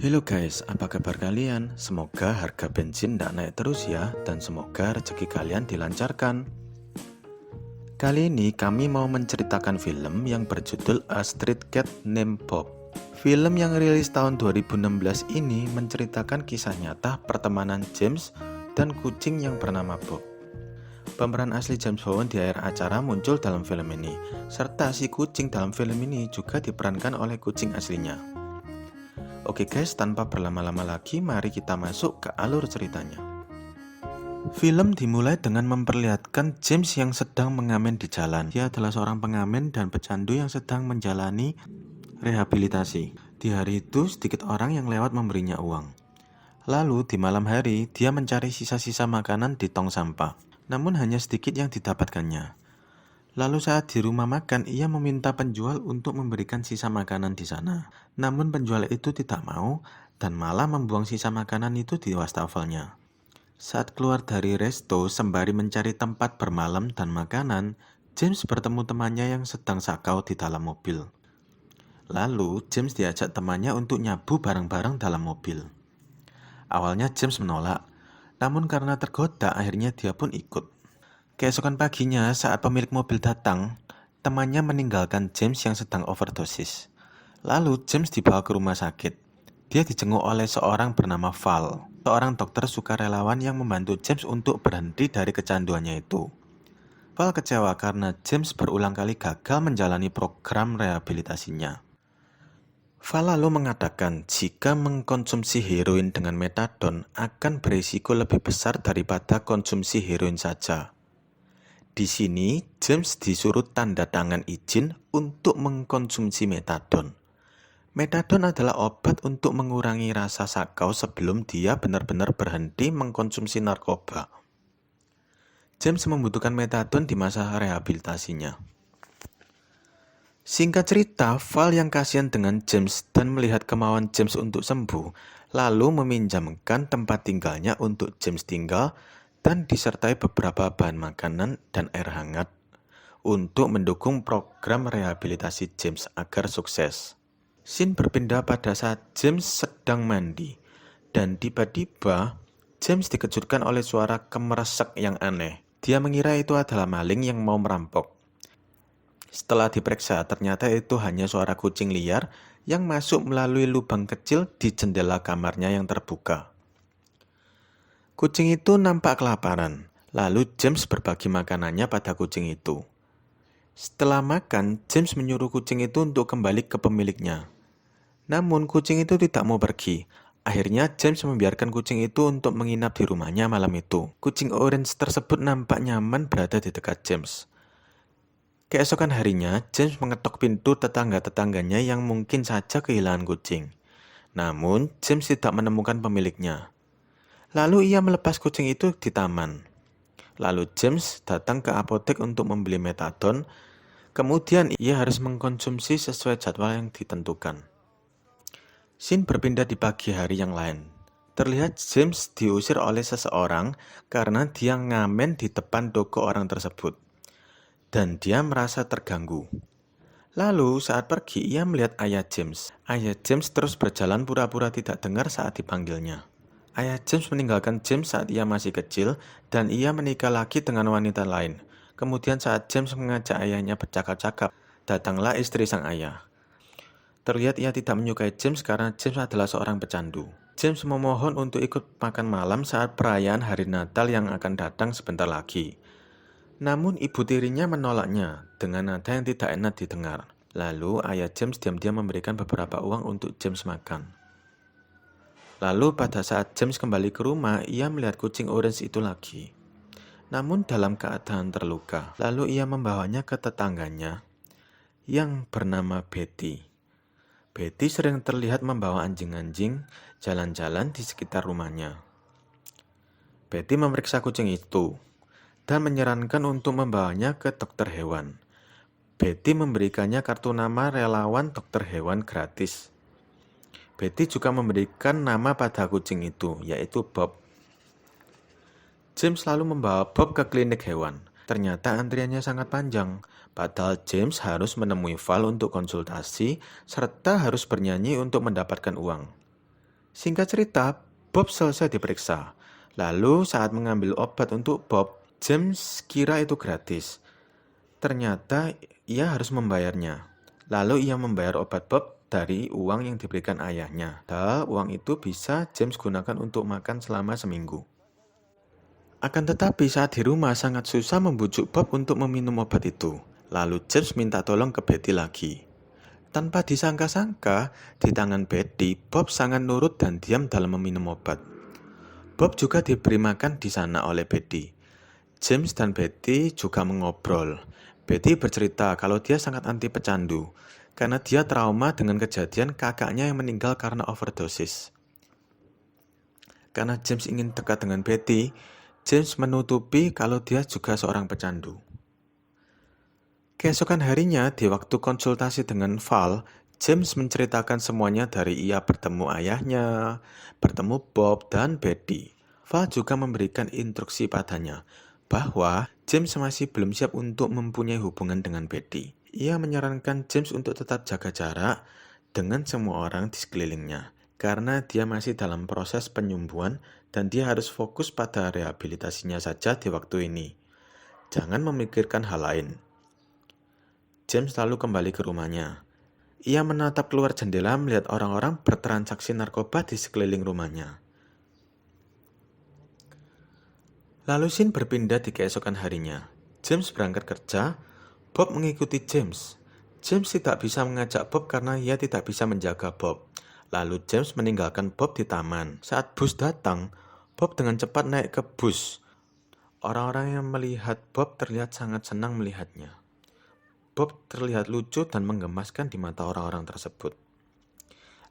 Halo guys, apa kabar kalian? Semoga harga bensin tidak naik terus ya, dan semoga rezeki kalian dilancarkan. Kali ini kami mau menceritakan film yang berjudul A Street Cat Named Bob. Film yang rilis tahun 2016 ini menceritakan kisah nyata pertemanan James dan kucing yang bernama Bob. Pemeran asli James Bowen di akhir acara muncul dalam film ini, serta si kucing dalam film ini juga diperankan oleh kucing aslinya. Oke guys, tanpa berlama-lama lagi, mari kita masuk ke alur ceritanya. Film dimulai dengan memperlihatkan James yang sedang mengamen di jalan. Dia adalah seorang pengamen dan pecandu yang sedang menjalani rehabilitasi. Di hari itu, sedikit orang yang lewat memberinya uang. Lalu, di malam hari, dia mencari sisa-sisa makanan di tong sampah. Namun hanya sedikit yang didapatkannya. Lalu saat di rumah makan, ia meminta penjual untuk memberikan sisa makanan di sana. Namun penjual itu tidak mau dan malah membuang sisa makanan itu di wastafelnya. Saat keluar dari resto sembari mencari tempat bermalam dan makanan, James bertemu temannya yang sedang sakau di dalam mobil. Lalu James diajak temannya untuk nyabu bareng-bareng dalam mobil. Awalnya James menolak, namun karena tergoda akhirnya dia pun ikut. Keesokan paginya, saat pemilik mobil datang, temannya meninggalkan James yang sedang overdosis. Lalu James dibawa ke rumah sakit. Dia dijenguk oleh seorang bernama Val, seorang dokter sukarelawan yang membantu James untuk berhenti dari kecanduannya itu. Val kecewa karena James berulang kali gagal menjalani program rehabilitasinya. Val lalu mengatakan jika mengkonsumsi heroin dengan metadon akan berisiko lebih besar daripada konsumsi heroin saja. Di sini, James disuruh tanda tangan izin untuk mengkonsumsi metadon. Metadon adalah obat untuk mengurangi rasa sakau sebelum dia benar-benar berhenti mengkonsumsi narkoba. James membutuhkan metadon di masa rehabilitasinya. Singkat cerita, Val yang kasihan dengan James dan melihat kemauan James untuk sembuh, lalu meminjamkan tempat tinggalnya untuk James tinggal dan disertai beberapa bahan makanan dan air hangat untuk mendukung program rehabilitasi James agar sukses. Scene berpindah pada saat James sedang mandi, dan tiba-tiba James dikejutkan oleh suara kemeresek yang aneh. Dia mengira itu adalah maling yang mau merampok. Setelah diperiksa, ternyata itu hanya suara kucing liar yang masuk melalui lubang kecil di jendela kamarnya yang terbuka. Kucing itu nampak kelaparan, lalu James berbagi makanannya pada kucing itu. Setelah makan, James menyuruh kucing itu untuk kembali ke pemiliknya. Namun kucing itu tidak mau pergi. Akhirnya James membiarkan kucing itu untuk menginap di rumahnya malam itu. Kucing orange tersebut nampak nyaman berada di dekat James. Keesokan harinya, James mengetok pintu tetangga-tetangganya yang mungkin saja kehilangan kucing. Namun, James tidak menemukan pemiliknya. Lalu ia melepas kucing itu di taman. Lalu James datang ke apotek untuk membeli metadon. Kemudian ia harus mengkonsumsi sesuai jadwal yang ditentukan. Scene berpindah di pagi hari yang lain. Terlihat James diusir oleh seseorang karena dia ngamen di depan toko orang tersebut. Dan dia merasa terganggu. Lalu saat pergi ia melihat ayah James. Ayah James terus berjalan pura-pura tidak dengar saat dipanggilnya. Ayah James meninggalkan James saat ia masih kecil dan ia menikah lagi dengan wanita lain. Kemudian saat James mengajak ayahnya bercakap-cakap, datanglah istri sang ayah. Terlihat ia tidak menyukai James karena James adalah seorang pecandu. James memohon untuk ikut makan malam saat perayaan hari Natal yang akan datang sebentar lagi. Namun ibu tirinya menolaknya dengan nada yang tidak enak didengar. Lalu ayah James diam-diam memberikan beberapa uang untuk James makan. Lalu pada saat James kembali ke rumah, ia melihat kucing orange itu lagi. Namun dalam keadaan terluka. Lalu ia membawanya ke tetangganya yang bernama Betty. Betty sering terlihat membawa anjing-anjing jalan-jalan di sekitar rumahnya. Betty memeriksa kucing itu dan menyarankan untuk membawanya ke dokter hewan. Betty memberikannya kartu nama relawan dokter hewan gratis. Betty juga memberikan nama pada kucing itu, yaitu Bob. James lalu membawa Bob ke klinik hewan. Ternyata antriannya sangat panjang, padahal James harus menemui Val untuk konsultasi, serta harus bernyanyi untuk mendapatkan uang. Singkat cerita, Bob selesai diperiksa. Lalu saat mengambil obat untuk Bob, James kira itu gratis. Ternyata ia harus membayarnya. Lalu ia membayar obat Bob dari uang yang diberikan ayahnya. Dan uang itu bisa James gunakan untuk makan selama seminggu. Akan tetapi saat di rumah sangat susah membujuk Bob untuk meminum obat itu. Lalu James minta tolong ke Betty lagi. Tanpa disangka-sangka, di tangan Betty, Bob sangat nurut dan diam dalam meminum obat. Bob juga diberi makan di sana oleh Betty. James dan Betty juga mengobrol. Betty bercerita kalau dia sangat anti pecandu, karena dia trauma dengan kejadian kakaknya yang meninggal karena overdosis. Karena James ingin dekat dengan Betty, James menutupi kalau dia juga seorang pecandu. Keesokan harinya, di waktu konsultasi dengan Val, James menceritakan semuanya dari ia bertemu ayahnya, bertemu Bob, dan Betty. Val juga memberikan instruksi padanya bahwa James masih belum siap untuk mempunyai hubungan dengan Betty. Ia menyarankan James untuk tetap jaga jarak dengan semua orang di sekelilingnya, karena dia masih dalam proses penyembuhan dan dia harus fokus pada rehabilitasinya saja di waktu ini. Jangan memikirkan hal lain. James lalu kembali ke rumahnya. Ia menatap keluar jendela melihat orang-orang bertransaksi narkoba di sekeliling rumahnya. Lalu scene berpindah di keesokan harinya. James berangkat kerja, Bob mengikuti James. James tidak bisa mengajak Bob karena ia tidak bisa menjaga Bob. Lalu James meninggalkan Bob di taman. Saat bus datang, Bob dengan cepat naik ke bus. Orang-orang yang melihat Bob terlihat sangat senang melihatnya. Bob terlihat lucu dan menggemaskan di mata orang-orang tersebut.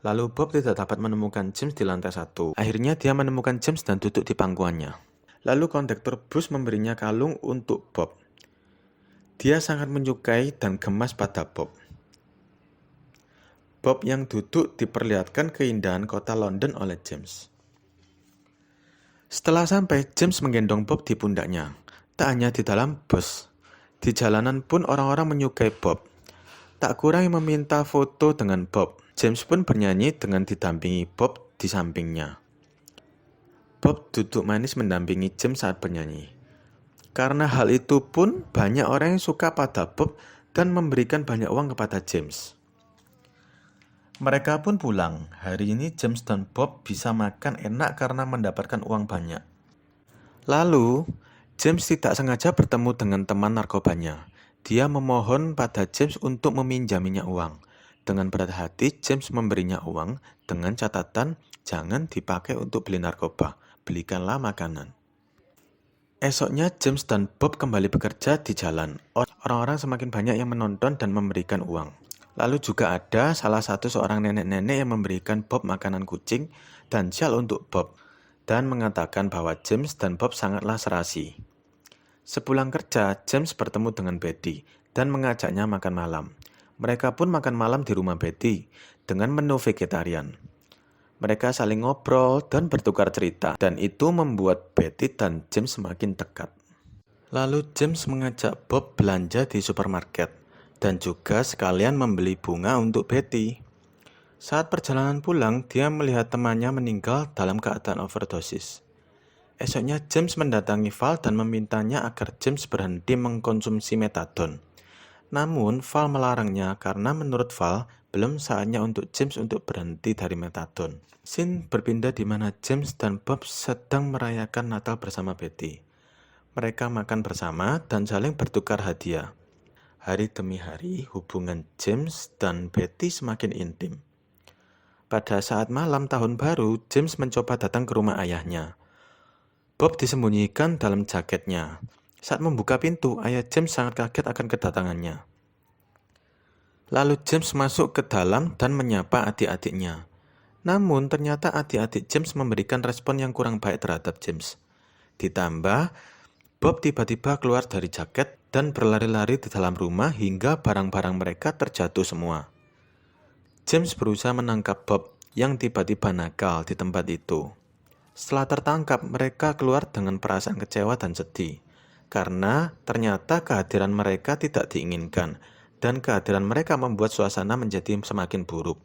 Lalu Bob tidak dapat menemukan James di lantai 1. Akhirnya dia menemukan James dan duduk di pangkuannya. Lalu kondektur bus memberinya kalung untuk Bob. Dia sangat menyukai dan gemas pada Bob. Bob yang duduk diperlihatkan keindahan kota London oleh James. Setelah sampai, James menggendong Bob di pundaknya. Tak hanya di dalam bus, di jalanan pun orang-orang menyukai Bob. Tak kurang yang meminta foto dengan Bob. James pun bernyanyi dengan didampingi Bob di sampingnya. Bob duduk manis mendampingi James saat bernyanyi. Karena hal itu pun banyak orang yang suka pada Bob dan memberikan banyak uang kepada James. Mereka pun pulang. Hari ini James dan Bob bisa makan enak karena mendapatkan uang banyak. Lalu, James tidak sengaja bertemu dengan teman narkobanya. Dia memohon pada James untuk meminjaminya uang. Dengan berat hati, James memberinya uang dengan catatan jangan dipakai untuk beli narkoba, belikanlah makanan. Esoknya James dan Bob kembali bekerja di jalan. Orang-orang semakin banyak yang menonton dan memberikan uang. Lalu juga ada salah satu seorang nenek-nenek yang memberikan Bob makanan kucing dan sjal untuk Bob dan mengatakan bahwa James dan Bob sangatlah serasi. Sepulang kerja, James bertemu dengan Betty dan mengajaknya makan malam. Mereka pun makan malam di rumah Betty dengan menu vegetarian. Mereka saling ngobrol dan bertukar cerita, dan itu membuat Betty dan James semakin dekat. Lalu James mengajak Bob belanja di supermarket, dan juga sekalian membeli bunga untuk Betty. Saat perjalanan pulang, dia melihat temannya meninggal dalam keadaan overdosis. Esoknya James mendatangi Val dan memintanya agar James berhenti mengkonsumsi metadon. Namun Val melarangnya karena menurut Val belum saatnya untuk James untuk berhenti dari metadon. Scene berpindah di mana James dan Bob sedang merayakan Natal bersama Betty. Mereka makan bersama dan saling bertukar hadiah. Hari demi hari, hubungan James dan Betty semakin intim. Pada saat malam tahun baru, James mencoba datang ke rumah ayahnya. Bob disembunyikan dalam jaketnya. Saat membuka pintu, ayah James sangat kaget akan kedatangannya. Lalu James masuk ke dalam dan menyapa adik-adiknya. Namun ternyata adik-adik James memberikan respon yang kurang baik terhadap James. Ditambah, Bob tiba-tiba keluar dari jaket dan berlari-lari di dalam rumah hingga barang-barang mereka terjatuh semua. James berusaha menangkap Bob yang tiba-tiba nakal di tempat itu. Setelah tertangkap, mereka keluar dengan perasaan kecewa dan sedih, karena ternyata kehadiran mereka tidak diinginkan, dan kehadiran mereka membuat suasana menjadi semakin buruk.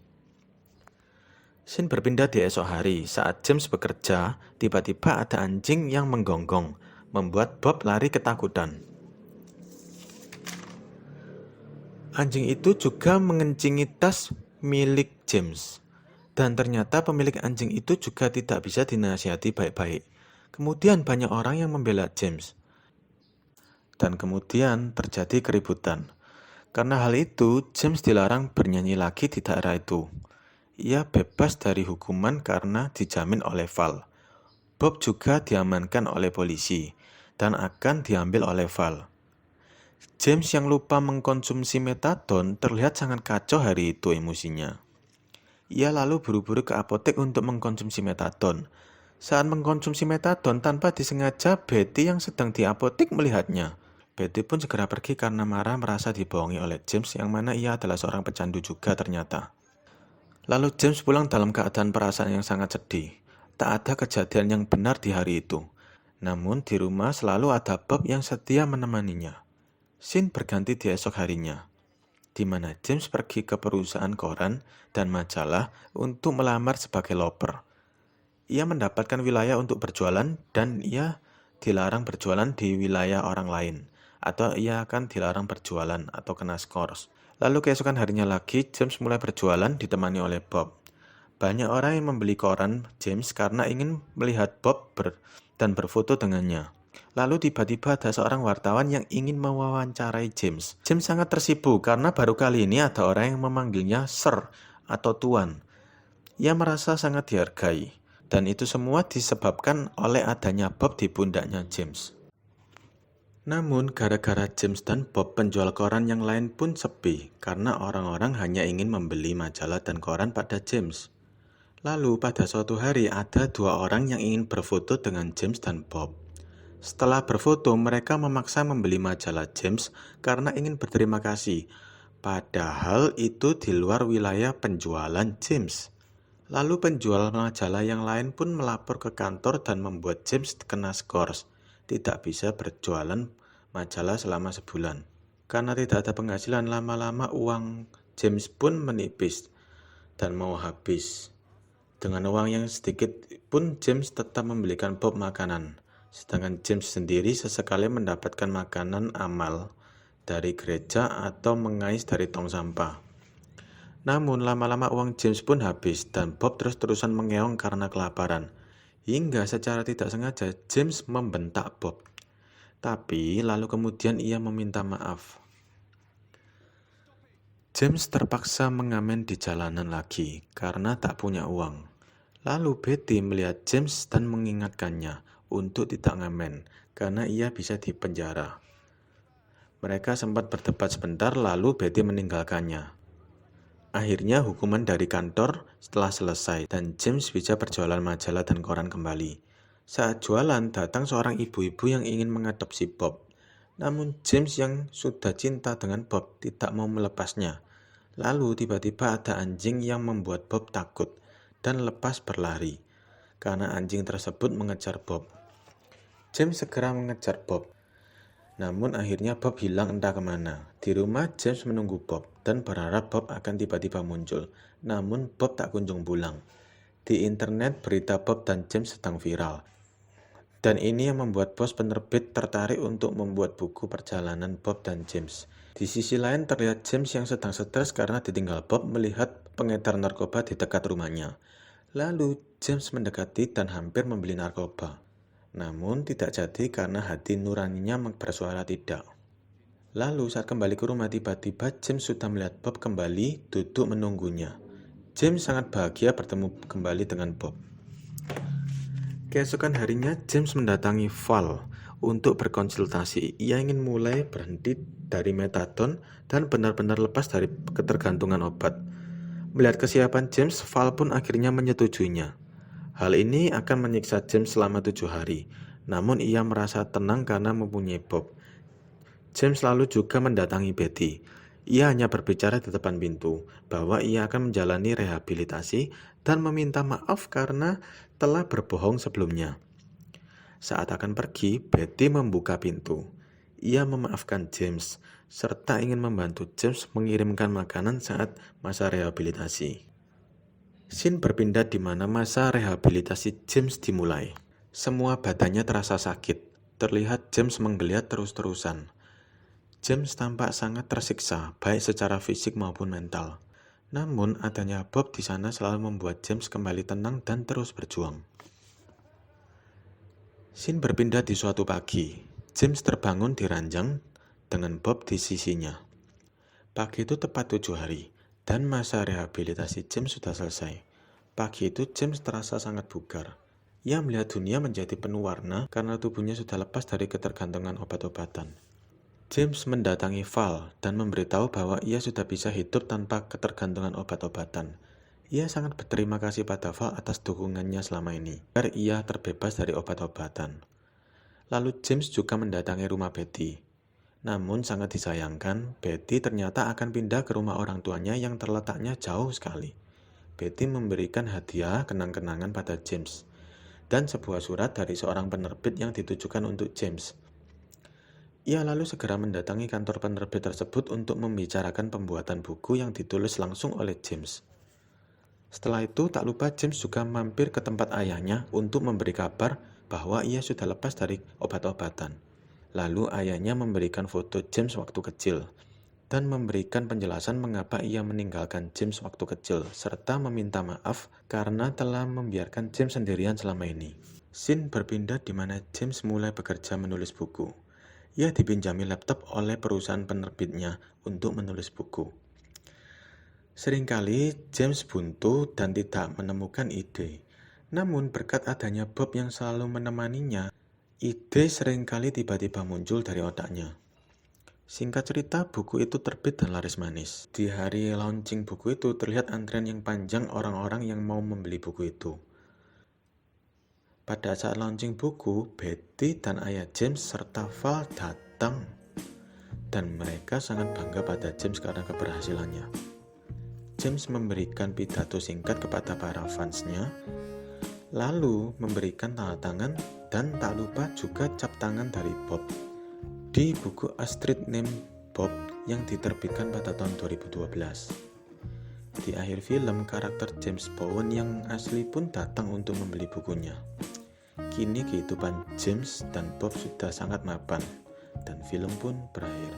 Scene berpindah di esok hari. Saat James bekerja, tiba-tiba ada anjing yang menggonggong, membuat Bob lari ketakutan. Anjing itu juga mengencingi tas milik James. Dan ternyata pemilik anjing itu juga tidak bisa dinasihati baik-baik. Kemudian banyak orang yang membela James. Dan kemudian terjadi keributan. Karena hal itu, James dilarang bernyanyi lagi di daerah itu. Ia bebas dari hukuman karena dijamin oleh Val. Bob juga diamankan oleh polisi dan akan diambil oleh Val. James yang lupa mengkonsumsi metadon terlihat sangat kacau hari itu emosinya. Ia lalu buru-buru ke apotek untuk mengkonsumsi metadon. Saat mengkonsumsi metadon tanpa disengaja, Betty yang sedang di apotek melihatnya. Betty pun segera pergi karena marah merasa dibohongi oleh James yang mana ia adalah seorang pecandu juga ternyata. Lalu James pulang dalam keadaan perasaan yang sangat sedih. Tak ada kejadian yang benar di hari itu. Namun di rumah selalu ada Bob yang setia menemaninya. Scene berganti di esok harinya, di mana James pergi ke perusahaan koran dan majalah untuk melamar sebagai loper. Ia mendapatkan wilayah untuk berjualan dan ia dilarang berjualan di wilayah orang lain, atau ia akan dilarang berjualan atau kena skors. Lalu keesokan harinya lagi, James mulai berjualan ditemani oleh Bob. Banyak orang yang membeli koran James karena ingin melihat Bob dan berfoto dengannya. Lalu tiba-tiba ada seorang wartawan yang ingin mewawancarai James. James sangat tersibuk karena baru kali ini ada orang yang memanggilnya Sir atau Tuan. Ia merasa sangat dihargai. Dan itu semua disebabkan oleh adanya Bob di pundaknya James. Namun gara-gara James dan Bob, penjual koran yang lain pun sepi karena orang-orang hanya ingin membeli majalah dan koran pada James. Lalu pada suatu hari ada dua orang yang ingin berfoto dengan James dan Bob. Setelah berfoto, mereka memaksa membeli majalah James karena ingin berterima kasih. Padahal itu di luar wilayah penjualan James. Lalu penjual majalah yang lain pun melapor ke kantor dan membuat James kena skors. Tidak bisa berjualan majalah selama sebulan. Karena tidak ada penghasilan, lama-lama uang James pun menipis dan mau habis. Dengan uang yang sedikit pun James tetap membelikan Bob makanan. Sedangkan James sendiri sesekali mendapatkan makanan amal dari gereja atau mengais dari tong sampah. Namun lama-lama uang James pun habis dan Bob terus-terusan mengeong karena kelaparan. Hingga secara tidak sengaja James membentak Bob. Tapi lalu kemudian ia meminta maaf. James terpaksa mengamen di jalanan lagi karena tak punya uang. Lalu Betty melihat James dan mengingatkannya untuk tidak ngamen karena ia bisa dipenjara. Mereka sempat berdebat sebentar lalu Betty meninggalkannya. Akhirnya hukuman dari kantor setelah selesai dan James bisa berjualan majalah dan koran kembali. Saat jualan datang seorang ibu-ibu yang ingin mengadopsi Bob. Namun James yang sudah cinta dengan Bob tidak mau melepasnya. Lalu tiba-tiba ada anjing yang membuat Bob takut dan lepas berlari. Karena anjing tersebut mengejar Bob. James segera mengejar Bob. Namun akhirnya Bob hilang entah kemana. Di rumah James menunggu Bob dan berharap Bob akan tiba-tiba muncul. Namun Bob tak kunjung pulang. Di internet berita Bob dan James sedang viral. Dan ini yang membuat bos penerbit tertarik untuk membuat buku perjalanan Bob dan James. Di sisi lain terlihat James yang sedang stres karena ditinggal Bob melihat pengedar narkoba di dekat rumahnya. Lalu James mendekati dan hampir membeli narkoba. Namun tidak jadi karena hati nuraninya bersuara tidak. Lalu saat kembali ke rumah tiba-tiba James sudah melihat Bob kembali duduk menunggunya. James sangat bahagia bertemu kembali dengan Bob. Keesokan harinya James mendatangi Val untuk berkonsultasi. Ia ingin mulai berhenti dari metadon dan benar-benar lepas dari ketergantungan obat. Melihat kesiapan James, Val pun akhirnya menyetujuinya. Hal ini akan menyiksa James selama 7 hari. Namun ia merasa tenang karena mempunyai Bob. James lalu juga mendatangi Betty. Ia hanya berbicara di depan pintu bahwa ia akan menjalani rehabilitasi dan meminta maaf karena telah berbohong sebelumnya. Saat akan pergi, Betty membuka pintu. Ia memaafkan James serta ingin membantu James mengirimkan makanan saat masa rehabilitasi. Scene berpindah di mana masa rehabilitasi James dimulai. Semua badannya terasa sakit. Terlihat James menggeliat terus-terusan. James tampak sangat tersiksa, baik secara fisik maupun mental. Namun, adanya Bob di sana selalu membuat James kembali tenang dan terus berjuang. Scene berpindah di suatu pagi. James terbangun di ranjang dengan Bob di sisinya. Pagi itu tepat 7 hari, dan masa rehabilitasi James sudah selesai. Pagi itu James terasa sangat bugar. Ia melihat dunia menjadi penuh warna karena tubuhnya sudah lepas dari ketergantungan obat-obatan. James mendatangi Val dan memberitahu bahwa ia sudah bisa hidup tanpa ketergantungan obat-obatan. Ia sangat berterima kasih pada Val atas dukungannya selama ini, agar ia terbebas dari obat-obatan. Lalu James juga mendatangi rumah Betty. Namun sangat disayangkan, Betty ternyata akan pindah ke rumah orang tuanya yang terletaknya jauh sekali. Betty memberikan hadiah kenang-kenangan pada James, dan sebuah surat dari seorang penerbit yang ditujukan untuk James. Ia lalu segera mendatangi kantor penerbit tersebut untuk membicarakan pembuatan buku yang ditulis langsung oleh James. Setelah itu, tak lupa James juga mampir ke tempat ayahnya untuk memberi kabar bahwa ia sudah lepas dari obat-obatan. Lalu ayahnya memberikan foto James waktu kecil, dan memberikan penjelasan mengapa ia meninggalkan James waktu kecil, serta meminta maaf karena telah membiarkan James sendirian selama ini. Scene berpindah di mana James mulai bekerja menulis buku. Ia dipinjami laptop oleh perusahaan penerbitnya untuk menulis buku. Seringkali James buntu dan tidak menemukan ide. Namun berkat adanya Bob yang selalu menemaninya, ide seringkali tiba-tiba muncul dari otaknya. Singkat cerita, buku itu terbit dan laris manis. Di hari launching buku itu, terlihat antrean yang panjang orang-orang yang mau membeli buku itu. Pada saat launching buku, Betty dan ayah James serta Val datang. Dan mereka sangat bangga pada James karena keberhasilannya. James memberikan pidato singkat kepada para fansnya, lalu memberikan tanda tangan dan tak lupa juga cap tangan dari Bob di buku A Street Named Bob yang diterbitkan pada tahun 2012. Di akhir film, karakter James Bowen yang asli pun datang untuk membeli bukunya. Kini kehidupan James dan Bob sudah sangat mapan, dan film pun berakhir.